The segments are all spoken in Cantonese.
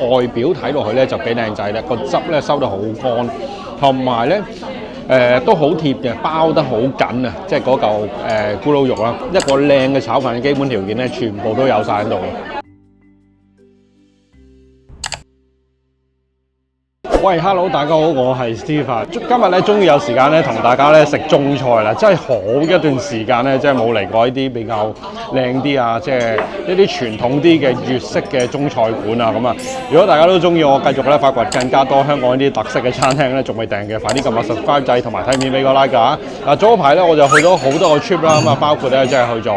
外表睇落去咧就幾靚仔咧，個汁咧收得好乾，同埋咧都好貼嘅，包得好緊啊！即係嗰嚿咕嚕肉啦，一個靚嘅炒飯嘅基本條件咧，全部都有晒喺度。喂 ，Hello， 大家好，我係 Steve。今日咧終於有時間咧同大家咧食中菜啦，真係好一段時間咧，即係冇嚟過呢啲比較靚啲啊，即係一啲傳統啲嘅粵式嘅中菜館啊咁啊。如果大家都中意我繼續咧發掘更加多香港呢啲特色嘅餐廳咧，仲未訂嘅，快啲撳下 subscribe 掣同埋睇面俾個 like 啊！嗱，早排咧我就去咗好多個 trip 啦，咁啊包括咧即係去咗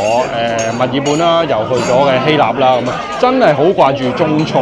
墨爾本啦，又去咗嘅希臘啦，咁啊真係好掛住中菜。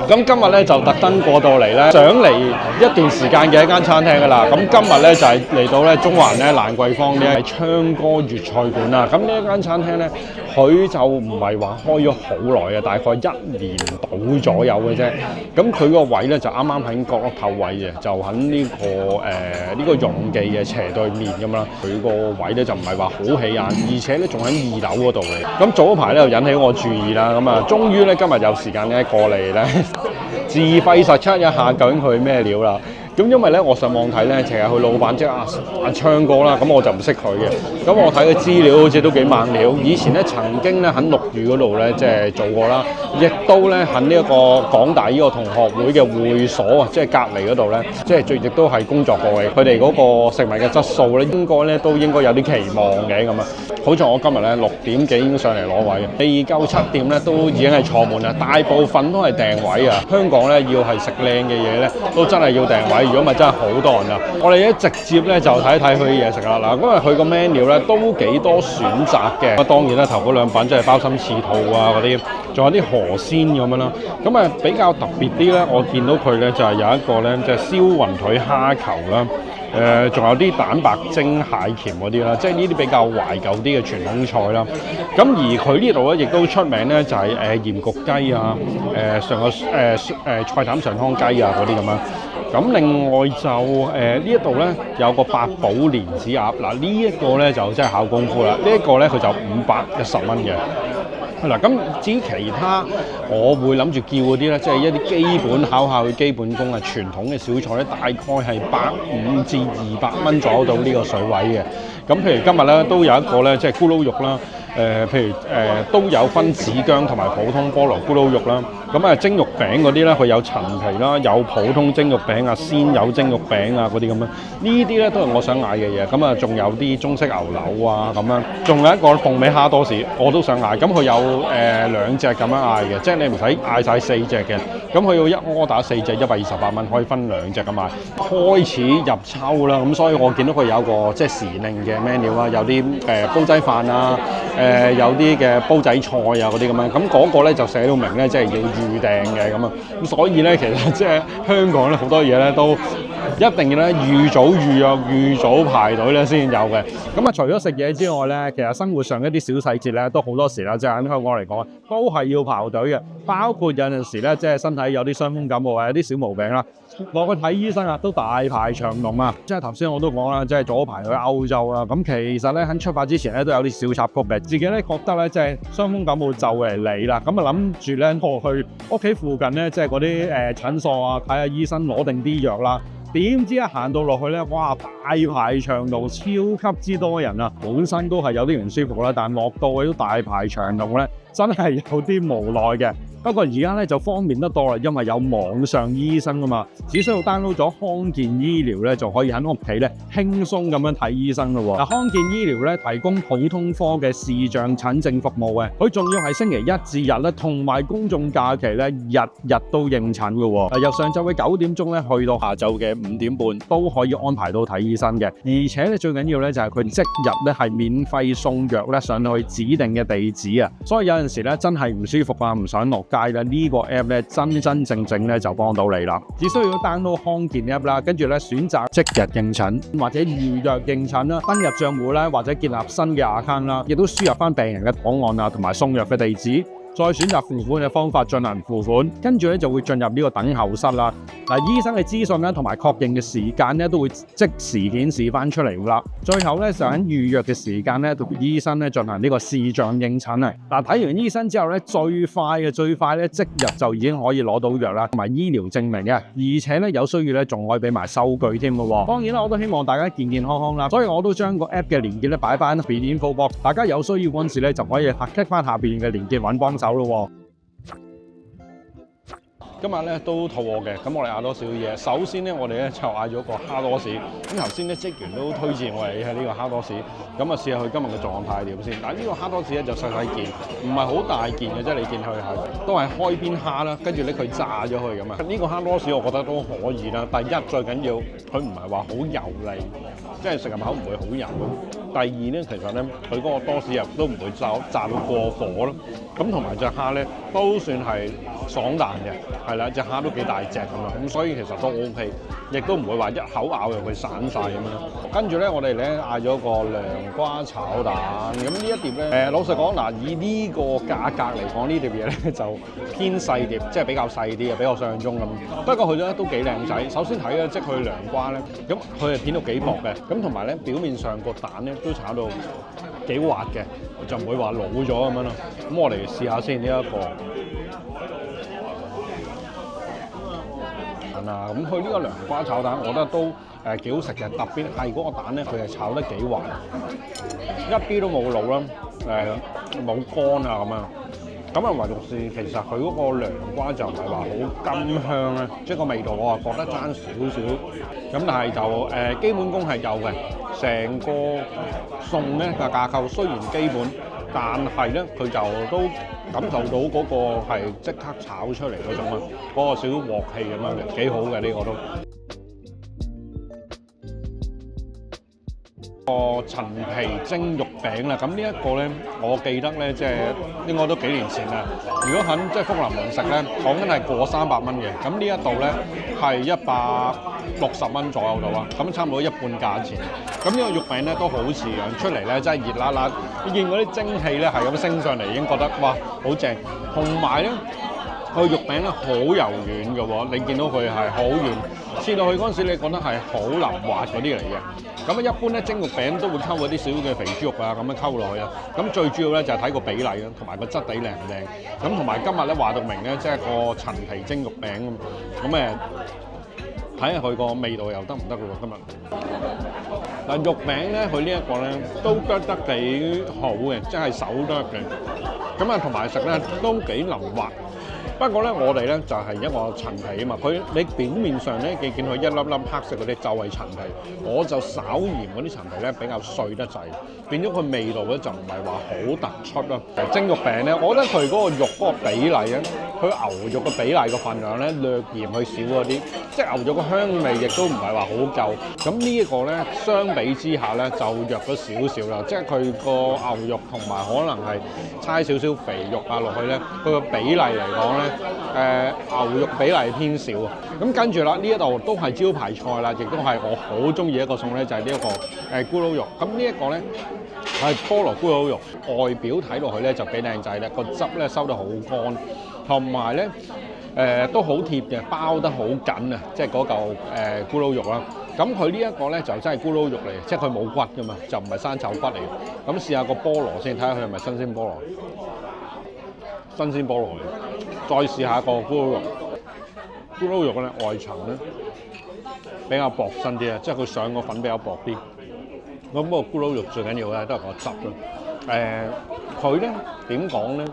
咁今日咧就特登過到嚟咧，想嚟一段時間嘅一間餐廳㗎啦，咁今日咧就係嚟到咧中環咧蘭桂坊呢係昌哥粵菜館啦。咁呢一間餐廳咧，佢就唔係話開咗好耐嘅，大概1年到左右嘅啫。咁佢個位咧就啱啱喺角落頭位嘅，就喺呢個容記嘅斜對面咁啦。佢個位咧就唔係話好起眼，而且咧仲喺2樓嗰度嘅。咁早排咧就引起我注意啦，咁啊終於咧今日有時間咧過嚟咧自費實測一下究竟佢咩料啦。咁因為咧我上網睇咧，其實佢老闆即係阿昌哥啦，咁我就唔識佢嘅。咁我睇佢資料好似都幾猛料。以前咧曾經咧喺陸羽嗰度咧即係做過啦，亦都咧喺呢一個港大呢個同學會嘅會所啊，即係隔離嗰度咧，即係亦都係工作過嘅。佢哋嗰個食物嘅質素咧，應該有啲期望嘅咁啊。好在我今日咧6點幾已經上嚟攞位，未夠7點咧都已經係坐滿啦，大部分都係訂位啊。香港咧要係食靚嘅嘢咧，都真係要訂位。如果唔係真係好多人啊！我哋咧直接咧就睇一睇佢啲嘢食啦。嗱，因為佢個 menu 咧都幾多選擇嘅。咁當然啦，頭嗰兩品即係鮑參翅肚啊嗰啲，仲有啲河鮮咁樣啦。咁啊比較特別啲咧，我見到佢咧就係有一個咧即係燒雲腿蝦球啦。仲有啲蛋白蒸蟹鉗嗰啲啦，即係呢啲比較懷舊啲嘅傳統菜啦。咁而佢呢度咧亦都出名咧就係鹽焗雞啊，菜膽上湯雞啊嗰啲咁樣。咁另外就呢一度咧有個八寶蓮子鴨，嗱呢一個咧就真係考功夫啦。呢一個咧佢就510蚊嘅。嗱，咁至於其他，我會諗住叫嗰啲咧，即係一啲基本考下佢基本功啊，傳統嘅小菜咧，大概係150至200蚊左右到呢個水位嘅。咁譬如今日咧都有一個咧，即係咕嚕肉啦。譬如都有分紫薑同埋普通菠蘿咕嚕肉啦。咁啊蒸肉餅嗰啲咧，佢有陳皮啦，有普通蒸肉餅啊，鮮有蒸肉餅啊嗰啲咁樣。呢啲咧都係我想嗌嘅嘢。咁啊，仲有啲中式牛柳啊咁樣，仲有一個鳳尾蝦多士，我都想嗌。咁佢有2隻咁樣嗌嘅，即係你唔使嗌晒4隻嘅。咁佢要一柯打4隻128蚊，可以分2隻咁賣。開始入秋啦，咁所以我見到佢有個即係時令嘅 menu 啦，有啲煲仔飯啊。有啲嘅煲仔菜啊嗰啲咁樣，咁嗰個咧就寫到明咧，即係要預訂嘅咁啊。咁所以咧，其實即係香港咧好多嘢咧都一定要咧預早預約、預早排隊咧先有嘅。咁啊，除咗食嘢之外咧，其實生活上一啲小細節咧，都好多時啦，即係喺香港嚟講，都係要排隊嘅。包括有陣時咧，即係身體有啲傷風感冒啊，有啲小毛病啦，落去睇醫生啊，都大排長龍啊。即係頭先我都講啦，即係早排去歐洲啦。咁其實咧喺出發之前咧都有啲小插曲嘅，自己咧覺得咧即係傷風感冒就嚟啦，咁啊諗住咧過去屋企附近咧即係嗰啲診所啊，睇下醫生攞定啲藥啦。點知一行到落去咧，哇！大排長龍，超級之多人啊！本身都係有啲唔舒服啦，但落到去都大排長龍咧，真係有啲無奈嘅。不過而家咧就方便得多啦，因為有網上醫生啊嘛，只需要 download 咗康健醫療咧，就可以喺屋企咧輕鬆咁樣睇醫生咯。嗱，康健醫療咧提供普通科嘅視像診症服務嘅，佢仲要係星期1至日咧，同埋公眾假期咧日日都應診嘅。由上晝嘅9點鐘咧去到下晝嘅5點半都可以安排到睇醫生嘅，而且咧最緊要咧就係佢即日咧係免費送藥咧上去指定嘅地址啊，所以有陣時咧真係唔舒服啊，唔想落街咧，呢個 app 咧真正咧就幫到你啦。只需要 download 康健 app 啦，跟住咧選擇即日應診或者預約應診啦，登入賬戶啦或者建立新嘅 account 啦，亦都輸入翻病人嘅檔案啊同埋送藥嘅地址。再選擇付款嘅方法進行付款，跟住咧就會進入呢個等候室啦。嗱，醫生嘅資訊咧同埋確認嘅時間咧都會即時顯示翻出嚟㗎啦。最後咧就喺預約嘅時間咧，同醫生咧進行呢個視像應診啊。嗱，睇完醫生之後咧，最快咧即日就已經可以攞到藥啦，同埋醫療證明嘅，而且咧有需要咧仲可以俾埋收據添嘅喎。當然啦，我都希望大家健健康康啦，所以我都將個 app 嘅連結咧擺翻 info box，大家有需要嗰陣時咧就可以click翻下邊嘅連結揾幫手咯喎。今日咧都肚餓嘅，咁我哋嗌多少嘢。首先咧，我哋咧就嗌咗個蝦多士。咁頭先咧職員都推薦我哋係呢個蝦多士，咁啊試下佢今日嘅狀態點先。但係呢個蝦多士咧就細細件，唔係好大件嘅啫。你見佢係都係開邊蝦啦，跟住拎佢炸咗佢咁啊。呢個蝦多士我覺得都可以啦。第一最緊要佢唔係話好油膩，即係食入口唔會好油。第二咧，其實咧佢嗰個多士入都唔會炸到過火咯。咁同埋隻蝦咧都算係爽彈嘅。係啦，隻蝦都幾大隻咁樣，咁所以其實都 OK， 亦都唔會話一口咬入去散晒咁樣。跟住咧，我哋咧嗌咗個涼瓜炒蛋，咁呢一碟咧，老實講嗱，以呢個價格嚟講，呢碟嘢咧就偏細碟，即係比較細啲嘅，比我想象中咁。不過佢咧都幾靚仔。首先睇咧，即係佢涼瓜咧，咁佢係片到幾薄嘅，咁同埋咧表面上個蛋咧都炒到幾滑嘅，就唔會話老咗咁樣咯。咁我哋試下先呢一個。咁佢呢個涼瓜炒蛋，我覺得都幾好食嘅，特別係嗰個蛋咧，佢係炒得幾滑，一啲都冇老啦，冇乾啊咁樣。咁啊，唯獨是其實佢嗰個涼瓜就唔係話好甘香咧，即係個味道我係覺得爭少少。咁但係就基本功係有嘅，成個餸咧嘅架構雖然基本，但係咧佢就都感受到嗰個係即刻炒出嚟嗰種啊，嗰個少少鑊氣咁樣嘅，幾好嘅呢個都。個陳皮蒸肉餅啦，咁呢一個咧，我記得咧，即係應該都幾年前啦。如果肯即係福臨門食咧，講緊係過300蚊嘅，咁呢一度咧係160蚊左右度啦，咁差唔多一半價錢。咁呢個肉餅咧都好似樣，出嚟咧真係熱辣辣，你見嗰啲蒸氣咧係咁升上嚟，已經覺得哇好正。同埋咧，佢肉餅咧好柔軟嘅喎，你見到佢係好軟，切落去嗰陣時，你覺得係好腍滑嗰啲嚟嘅。咁啊，一般咧蒸肉餅都會溝嗰啲少嘅肥豬肉啊，咁樣溝落去啊。咁最主要咧就係睇個比例啦，同埋個質地靚唔靚。咁同埋今日咧話到明咧，即係個陳皮蒸肉餅咁睇下佢個味道又得唔得嘅喎今日。嗱，肉餅咧，佢呢一個咧都剁得幾好嘅，即係手剁嘅。咁啊，同埋食咧都幾腍滑。不過咧，我哋咧就係一個陳皮啊嘛，你表面上咧，你見佢一粒粒黑色嗰啲就係陳皮，我就稍嫌嗰啲陳皮咧比較碎得滯，變咗佢味道咧就唔係話好突出咯。蒸肉餅咧，我覺得佢嗰個肉嗰個比例咧，佢牛肉嘅比例個份量咧略嫌佢少咗啲，即係牛肉個香味亦都唔係話好夠。咁呢一個咧，相比之下咧就弱咗少少啦，即係佢個牛肉同埋可能係差少少肥肉啊落去咧，佢個比例嚟講咧。牛肉比例偏少啊，咁跟住啦，呢一度都係招牌菜啦，亦都係我好中意一個餸咧，就係呢一個咕嚕肉。咁呢一個咧係菠蘿咕嚕肉，外表睇落去咧就幾靚仔咧，個汁咧收得好乾，同埋咧都好貼嘅，包得好緊啊，即係嗰嚿咕嚕肉啦。咁佢呢一個咧就真係咕嚕肉嚟，即係佢冇骨噶嘛，就唔係生臭骨嚟嘅。咁試下個菠蘿先，睇下佢係咪新鮮菠蘿。新鮮菠蘿嚟，再試下個咕嚕肉。咕嚕肉咧外層咧比較薄身啲啊，即係佢上個粉比較薄啲。咁不過咕嚕肉最緊要咧都係個汁咯。佢咧點講咧？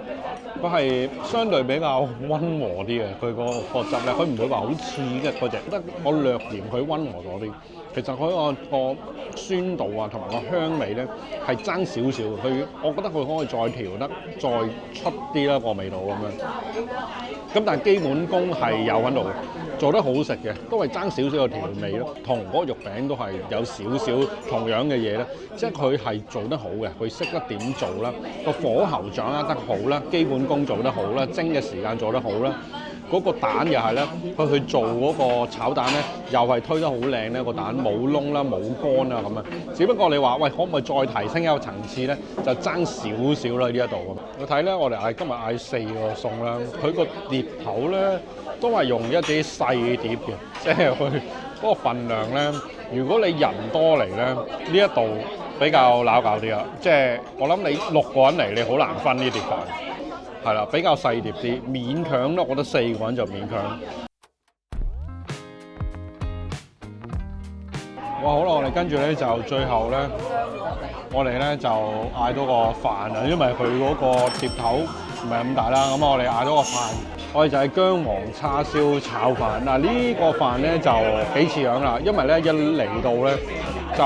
佢係相對比較溫和啲嘅，佢個汁咧，佢唔會話好刺嘅嗰隻，覺得我略嫌佢溫和咗啲。其實佢個酸度啊，同埋個香味咧係爭少少嘅。我覺得佢可以再調得再出啲啦個味道咁樣。咁但係基本功係有喺度嘅，做得好食嘅，都係爭少少嘅調味咯。同嗰個肉餅都係有少少同樣嘅嘢咧，即係佢係做得好嘅，佢識得點做啦，個火候掌握得好啦，基本功做得好啦，蒸嘅時間做得好啦。嗰個蛋又係咧，佢去做嗰個炒蛋咧，又係推得好靚咧，個蛋冇窿啦，冇乾啊咁啊。只不過你話喂，可唔可以再提升一個層次咧？就爭少少啦呢一度。我睇咧，我哋今日嗌4個餸啦，佢個碟頭咧都係用一啲細碟嘅，即係佢嗰個份量咧。如果你人多嚟咧，呢一度比較撈搞啲啦。即係我諗你6個人嚟，你好難分呢碟飯。係啦，比較細碟啲，勉強咯。我覺得4個人就勉強。哇，好啦，我哋跟住咧就最後咧，我哋咧就嗌到個飯啊，因為佢嗰個碟頭唔係咁大啦，咁我哋嗌咗個飯，我哋就係薑黃叉燒炒飯。嗱，呢個飯咧就幾似樣啦，因為咧一嚟到咧就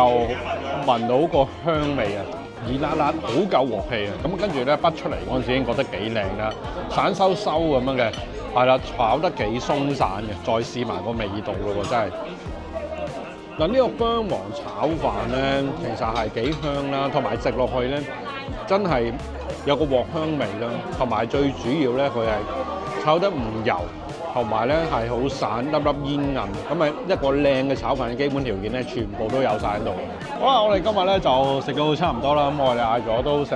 聞到個香味啊，熱辣辣，好夠鑊氣啊！咁跟住咧畢出嚟嗰陣時已經覺得幾靚啦，散收收咁樣嘅，係啦，炒得幾鬆散嘅，再試埋個味道咯喎，真係。嗱，呢個薑黃炒飯咧，其實係幾香啦，同埋食落去咧，真係有個鑊香味啦，同埋最主要咧，佢係炒得唔油，同埋咧係好散，粒粒煙韌，咁啊一個靚嘅炒飯嘅基本條件咧，全部都有晒喺度。好啦，我哋今日咧就食到差唔多啦，咁我哋嗌咗都成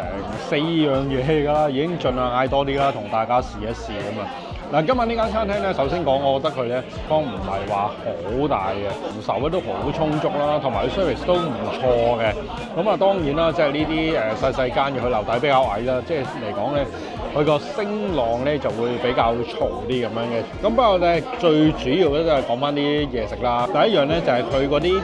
4樣嘢㗎啦，已經盡量嗌多啲啦，同大家試一試咁啊。嗱，今日呢間餐廳咧，首先講，我覺得佢咧方唔係話好大嘅，人手咧都好充足啦，同埋佢 service 都唔錯嘅。咁啊，當然啦，即係呢啲細細間嘅，佢樓底比較矮啦，即係嚟講咧，佢個聲浪咧就會比較嘈啲咁樣嘅。咁不過咧，最主要咧都係講翻啲嘢食啦。第一樣咧就係佢嗰啲。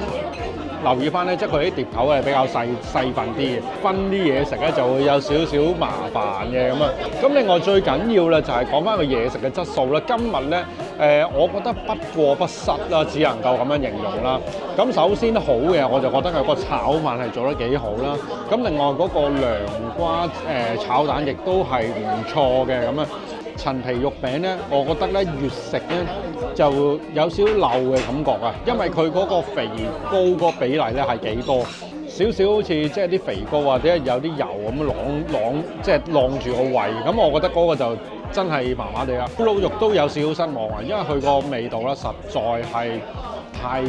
留意翻咧，即係佢啲碟頭係比較細份啲嘅，分啲嘢食咧就會有少少麻煩嘅咁啊。咁另外最緊要咧就係講翻個嘢食嘅質素啦。今日咧我覺得不過不失啦，只能夠咁樣形容啦。咁首先好嘅，我就覺得佢個炒飯係做得幾好啦。咁另外嗰個涼瓜炒蛋亦都係唔錯嘅咁啊。陳皮肉餅咧，我覺得咧越食咧就有少漏嘅感覺啊，因為佢嗰個肥膏個比例咧係幾多，少少好似即係啲肥膏或者有啲油咁即係晾住個胃，咁我覺得嗰個就真係麻麻地啦。咕嚕肉都有少少失望啊，因為佢個味道咧實在係太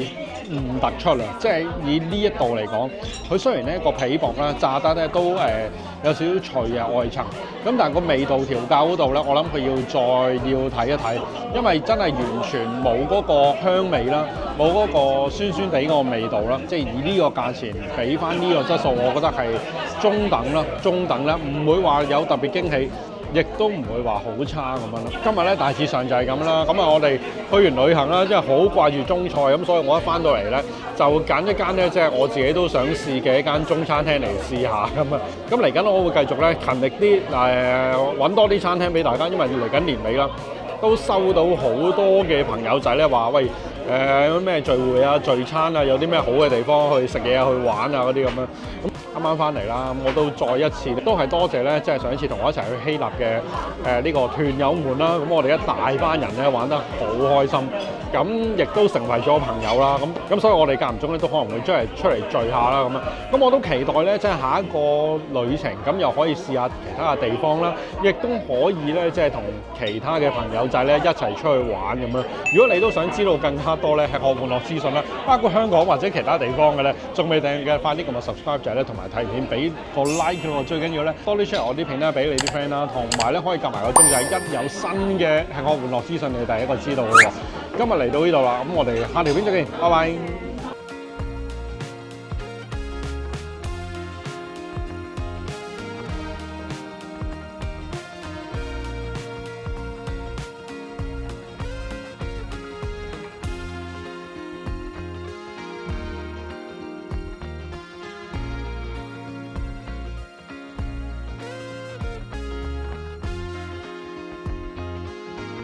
唔突出啦，即係以呢一度嚟講，佢雖然咧個皮薄啦，炸得咧都有少少脆嘅外層，咁但係個味道調教嗰度咧，我諗佢要睇一睇，因為真係完全冇嗰個香味啦，冇嗰個酸酸地個味道啦，即係以呢個價錢俾翻呢個質素，我覺得係中等啦，唔會話有特別驚喜。亦都唔會話好差咁樣咯。今日咧大致上就係咁啦。咁啊，我哋去完旅行啦，即係好掛住中菜咁，所以我一翻到嚟咧就揀一間咧，即係我自己都想試嘅一間中餐廳嚟試下咁啊。咁嚟緊我會繼續咧勤力啲揾多啲餐廳俾大家，因為嚟緊年尾啦，都收到好多嘅朋友仔咧話喂有咩聚會啊、聚餐啊，有啲咩好嘅地方去食嘢啊、去玩啊嗰啲咁樣。咁啱啱翻嚟啦，我都再一次都係多謝咧，即係上一次同我一齊去希臘嘅呢個團友們啦。咁我哋一大班人咧玩得好開心，咁亦都成為咗朋友啦。咁所以我哋間唔中咧都可能會出嚟聚下啦咁啊。咁我都期待咧，即係下一個旅程咁又可以試下其他嘅地方啦，亦都可以咧即係同其他嘅朋友仔咧一齊出去玩咁樣。如果你都想知道更加多咧吃喝玩樂資訊啦，包括香港或者其他地方嘅咧，仲未訂閱嘅，快啲撳個 subscribe 仔咧，同埋睇片俾個 like 咯。最緊要咧多啲 share 我啲片咧俾你啲 friend 啦，同埋咧可以撳埋個鐘仔，一有新嘅吃喝玩樂資訊，你第一個知道嘅喎。今日嚟到呢度啦，咁我哋下條片再見，拜拜。